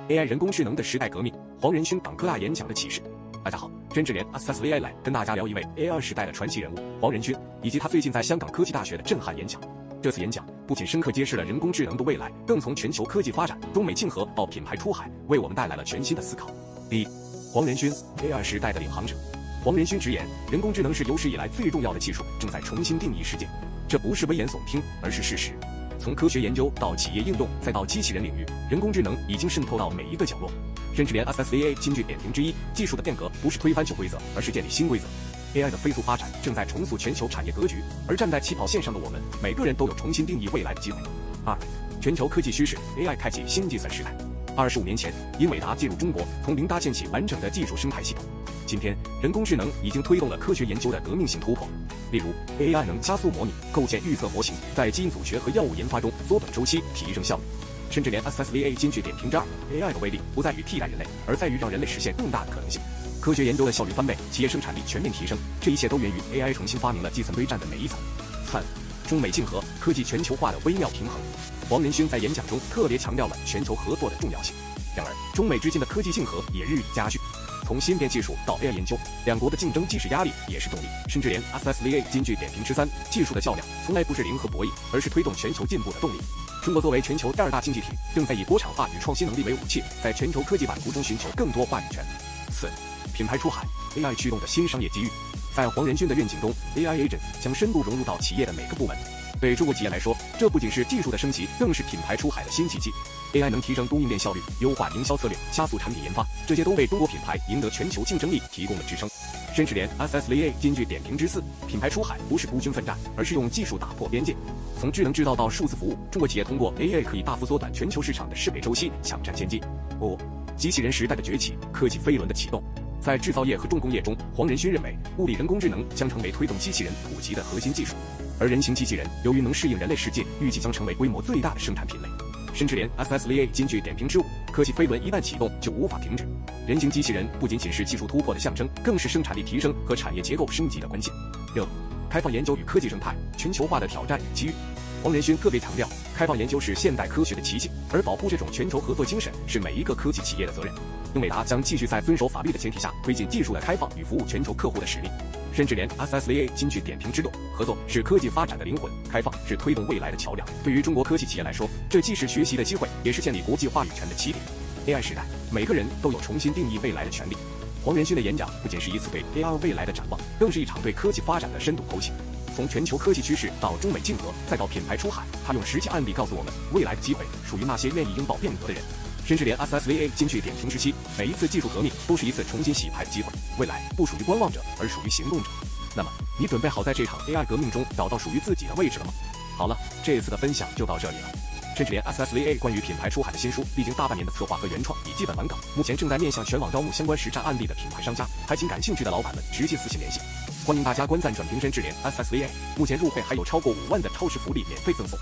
AI 人工智能的时代革命，黄仁勋港科大演讲的启示。大家好，真智联 AccessAI 来跟大家聊一位 AI 时代的传奇人物黄仁勋，以及他最近在香港科技大学的震撼演讲。这次演讲不仅深刻揭示了人工智能的未来，更从全球科技发展、中美竞合到品牌出海，为我们带来了全新的思考。第一，黄仁勋 AI 时代的领航者。黄仁勋直言，人工智能是有史以来最重要的技术，正在重新定义世界。这不是危言耸听，而是事实。从科学研究到企业应用，再到机器人领域，人工智能已经渗透到每一个角落。甚至连 AccessAI 金句点评之一，技术的变革不是推翻旧规则，而是建立新规则。AI 的飞速发展正在重塑全球产业格局，而站在起跑线上的我们，每个人都有重新定义未来的机会。二，全球科技趋势 ，AI 开启新计算时代。25年前，英伟达进入中国，从零搭建起完整的技术生态系统。今天，人工智能已经推动了科学研究的革命性突破。例如 ，AI 能加速模拟、构建预测模型，在基因组学和药物研发中缩短周期，提升效率。甚至连 AccessAI 金句点评之二 ，AI 的威力不在于替代人类，而在于让人类实现更大的可能性。科学研究的效率翻倍，企业生产力全面提升，这一切都源于 AI 重新发明了计算堆栈的每一层。三，中美竞合，科技全球化的微妙平衡。黄仁勋在演讲中特别强调了全球合作的重要性。然而，中美之间的科技竞合也日益加剧。从芯片技术到 AI 研究，两国的竞争既是压力，也是动力。甚至连 AccessAI 金句点评之三，技术的较量从来不是零和博弈，而是推动全球进步的动力。中国作为全球第二大经济体，正在以国产化与创新能力为武器，在全球科技版图中寻求更多话语权。四，品牌出海 ，AI 驱动的新商业机遇。在黄仁勋的愿景中 ，AI Agents 将深度融入到企业的每个部门。对中国企业来说，这不仅是技术的升级，更是品牌出海的新奇迹。AI 能提升供应链效率，优化营销策略，加速产品研发，这些都为中国品牌赢得全球竞争力提供了支撑。甚至连 AccessAI 金句点评之四，品牌出海不是孤军奋战，而是用技术打破边界。从智能制造到数字服务，中国企业通过 AI 可以大幅缩短全球市场的适配周期，抢占先机。五，机器人时代的崛起，科技飞轮的启动。在制造业和重工业中，黄仁勋认为，物理人工智能将成为推动机器人普及的核心技术，而人形机器人由于能适应人类世界，预计将成为规模最大的生产品类。甚至连 AccessAI 金句点评之五，科技飞轮一旦启动就无法停止。人形机器人不仅仅是技术突破的象征，更是生产力提升和产业结构升级的关键。六，开放研究与科技生态，全球化的挑战与机遇。黄仁勋特别强调，开放研究是现代科学的奇迹，而保护这种全球合作精神是每一个科技企业的责任。英伟达将继续在遵守法律的前提下，推进技术的开放与服务全球客户的使命。甚至连 AccessAI 金句点评之六，合作是科技发展的灵魂，开放是推动未来的桥梁。对于中国科技企业来说，这既是学习的机会，也是建立国际话语权的起点。AI 时代，每个人都有重新定义未来的权利。黄仁勋的演讲不仅是一次对 AR 未来的展望，更是一场对科技发展的深度剖析。从全球科技趋势到中美竞合，再到品牌出海，他用实际案例告诉我们，未来的机会属于那些愿意拥抱变革的人。甚至连 AccessAI 金句点评之七，每一次技术革命都是一次重新洗牌的机会。未来不属于观望者，而属于行动者。那么，你准备好在这场 AI 革命中找到属于自己的位置了吗？好了，这次的分享就到这里了。甚至连 AccessAI 关于品牌出海的新书，历经大半年的策划和原创，已基本完稿，目前正在面向全网招募相关实战案例的品牌商家，还请感兴趣的老板们直接私信联系。欢迎大家观赞转评真智联 AccessAI，目前入会还有超过5万的超值福利免费赠送。